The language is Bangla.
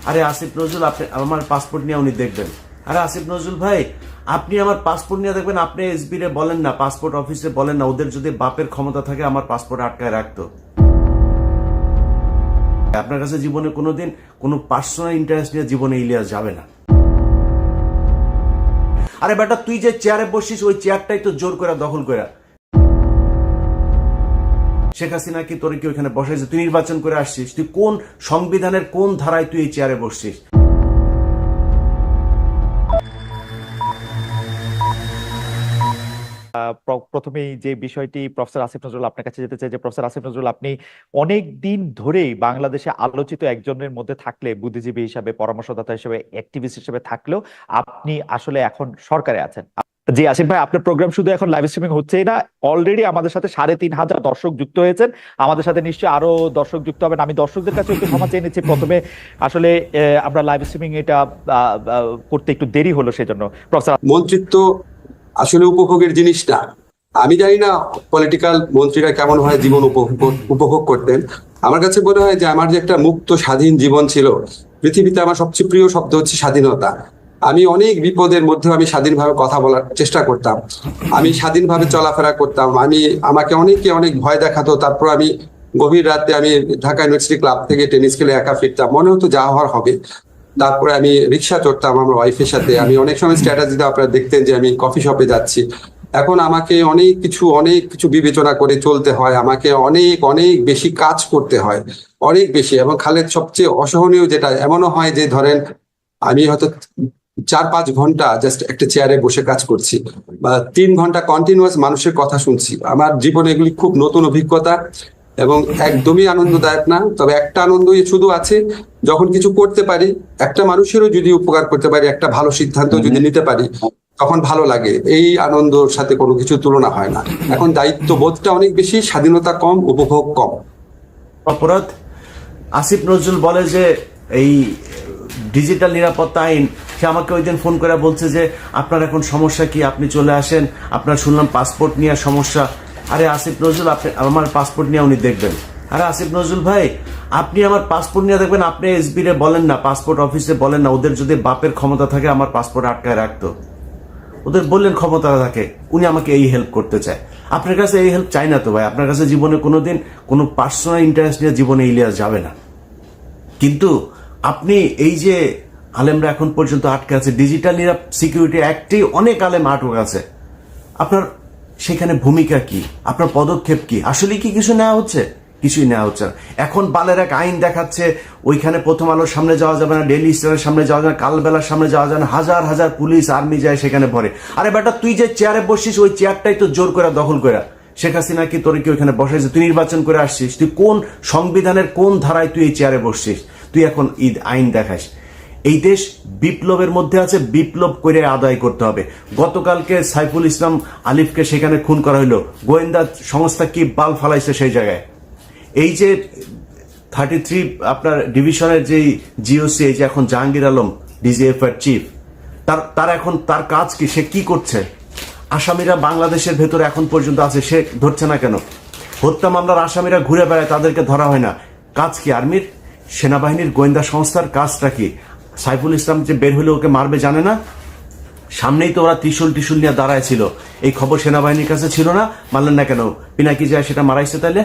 আরে আসিফ নজরুল, আপনি আমার পাসপোর্ট নিয়ে উনি দেখবেন। আরে আসিফ নজরুল ভাই, আপনি আমার পাসপোর্ট নিয়ে দেখবেন, আপনি এসবি রে বলেন না, পাসপোর্ট অফিসে বলেন না, ওদের যদি বাপের ক্ষমতা থাকে আমার পাসপোর্ট আটকায় রাখতো। আপনার কাছে জীবনে কোনোদিন কোনো পার্সোনাল ইন্টারেস্ট নিয়ে জীবনে ইলিয়াস যাবে না। আরে বেটা, তুই যে চেয়ারে বসিস ওই চেয়ারটাই তো জোর করে দখল করে। শেখ হাসিনা কি তোর কি ওইখানে বসাইছে? তুই নির্বাচন করে আসছিস, তুই কোন সংবিধানের কোন ধারায় তুই এই চেয়ারে বসছিস? প্রথমেই যে বিষয়টি প্রফেসর আসিফ নজরুল আপনার কাছে যেতে চাই, যে প্রফেসর আসিফ নজরুল আপনি অনেক দিন ধরেই বাংলাদেশে আলোচিত একজনের মধ্যে থাকলে, বুদ্ধিজীবী হিসাবে, পরামর্শদাতা হিসেবে, অ্যাক্টিভিস্ট হিসেবে থাকলেও আপনি আসলে এখন সরকারে আছেন। জি আসিফ ভাই, আপনার প্রোগ্রাম শুধু এখন লাইভ স্ট্রিমিং হচ্ছেই না, অলরেডি আমাদের সাথে 3,500 দর্শক যুক্ত হয়েছেন। আমাদের সাথে নিশ্চয়ই আরো দর্শক যুক্ত হবেন। আমি দর্শকদের কাছে একটু ক্ষমা চেয়ে নিচ্ছি, প্রথমে আসলে আমরা লাইভ স্ট্রিমিং এটা করতে একটু দেরি হলো, সেজন্য। প্রফেসর, মন্ত্রিত্ব আসলে উপভোগের জিনিস না। আমি জানি না পলিটিক্যাল মন্ত্রীরা কেমন হয় জীবন উপভোগ করতেন। আমার কাছে মনে হয় যে আমার যে একটা মুক্ত স্বাধীন জীবন ছিল, পৃথিবীতে আমার সবচেয়ে প্রিয় শব্দ হচ্ছে স্বাধীনতা। আমি অনেক বিপদের মধ্যেও আমি স্বাধীনভাবে কথা বলার চেষ্টা করতাম, আমি স্বাধীনভাবে চলাফেরা করতাম। আমাকে অনেকে অনেক ভয় দেখাতো, তারপর আমি গভীর রাতে আমি ঢাকা ইউনিভার্সিটি ক্লাব থেকে টেনিস খেলে একা ফিরতাম, মনে হতো যা হওয়ার হবে। তারপরে আমি রিক্সা চড়তাম আমার ওয়াইফের সাথে। আমি অনেক সময় স্ট্র্যাটেজিতে আপনারা দেখতেন যে আমি কফি শপে যাচ্ছি। এখন আমাকে অনেক কিছু বিবেচনা করে চলতে হয়, আমাকে অনেক অনেক বেশি কাজ করতে হয়, অনেক বেশি। এবং খালেদ, সবচেয়ে অসহনীয় যেটা, এমনও হয় যে ধরেন আমি হয়তো 4-5 ঘন্টা জাস্ট একটা চেয়ারে বসে কাজ করছি, বা 3 ঘন্টা কন্টিনিউয়াস মানুষের কথা শুনছি। আমার জীবনে এগুলি খুব নতুন অভিজ্ঞতা এবং একদমই আনন্দদায়ক না। তবে একটা আনন্দই শুধু আছে, যখন কিছু করতে পারি, একটা মানুষেরও যদি উপকার করতে পারি, একটা ভালো সিদ্ধান্ত যদি নিতে পারি, তখন ভালো লাগে। এই আনন্দর সাথে কোনো কিছু তুলনা হয় না। এখন দায়িত্ববোধটা অনেক বেশি, স্বাধীনতা কম, উপভোগ কম। অপরাধ আসিফ নজরুল বলে যে এই ডিজিটাল নিরাপত্তা আইন, সে আমাকে ওই দিন ফোন করে বলছে যে আপনার এখন সমস্যা কি, আপনি চলে আসেন, আপনার শুনলাম পাসপোর্ট নিয়ে সমস্যা। আরে আসিফ নজরুল, আপনি আমার পাসপোর্ট নিয়ে উনি দেখবেন। আরে আসিফ নজরুল ভাই, আপনি আমার পাসপোর্ট নিয়ে দেখবেন, আপনি এসবি রে বলেন না, পাসপোর্ট অফিসে বলেন না, ওদের যদি বাপের ক্ষমতা থাকে আমার পাসপোর্ট আটকায় রাখতো। ওদের বললেন ক্ষমতা থাকে, উনি আমাকে এই হেল্প করতে চায়। আপনার কাছে এই হেল্প চাই না তো ভাই। আপনার কাছে জীবনে কোনোদিন কোনো পার্সোনাল ইন্টারেস্ট নিয়ে জীবনে ইলিয়াস যাবে না। কিন্তু আপনি এই যে আলেমরা এখন পর্যন্ত আটকে আছে, ডিজিটাল সিকিউরিটি অ্যাক্টেই অনেক আলেম আটক আছে, আপনার সেখানে ভূমিকা কি, আপনার পদক্ষেপ কি? আসলে কি কিছু নেওয়া হচ্ছে? কিছুই নেওয়া হচ্ছে না। এখন বালের এক আইন দেখাচ্ছে, ওইখানে প্রথম আলোর সামনে যাওয়া যাবে না, ডেইলি স্টারের সামনে যাওয়া যাবে না, কালবেলার সামনে যাওয়া যাবে না, হাজার হাজার পুলিশ আর্মি যায় সেখানে ভরে। আরে বেটা, তুই যে চেয়ারে বসিস ওই চেয়ারটাই তো জোর করে দখল করে। শেখ হাসিনা কি তোর কি ওইখানে বসাইছে? তুই নির্বাচন করে আসছিস, তুই কোন সংবিধানের কোন ধারায় তুই এই চেয়ারে বসছিস? তুই এখন আইন দেখাস। এই দেশ বিপ্লবের মধ্যে আছে, বিপ্লব করে আদায় করতে হবে। গতকালকে সাইফুল ইসলাম আলিফকে সেখানে খুন করা হইলো, গোয়েন্দা সংস্থা কি বাল ফালাইছে সেই জায়গায়। এই যে 33 আপনার ডিভিশনের যে জিওসি, এই যে এখন জাহাঙ্গীর আলম ডিজিএফ এর চিফ, তার এখন তার কাজ কি? সে কি করছে? আসামিরা বাংলাদেশের ভেতরে এখন পর্যন্ত আছে, সে ধরছে না কেন? হত্যা মামলার আসামিরা ঘুরে বেড়ায়, তাদেরকে ধরা হয় না। কাজ কি আর্মির, সেনাবাহিনীর, গোয়েন্দা সংস্থার কাজটা কি? সাইফুল ইসলাম যে বের হলে ওকে মারবে জানে না? সামনেই তো ওরা ত্রিশূল নিয়ে দাঁড়ায় ছিল। এই খবর সেনাবাহিনীর কাছে ছিল না, মানলেন না কেন? পিনাকি যায় সেটা মারাইছে তাইলে।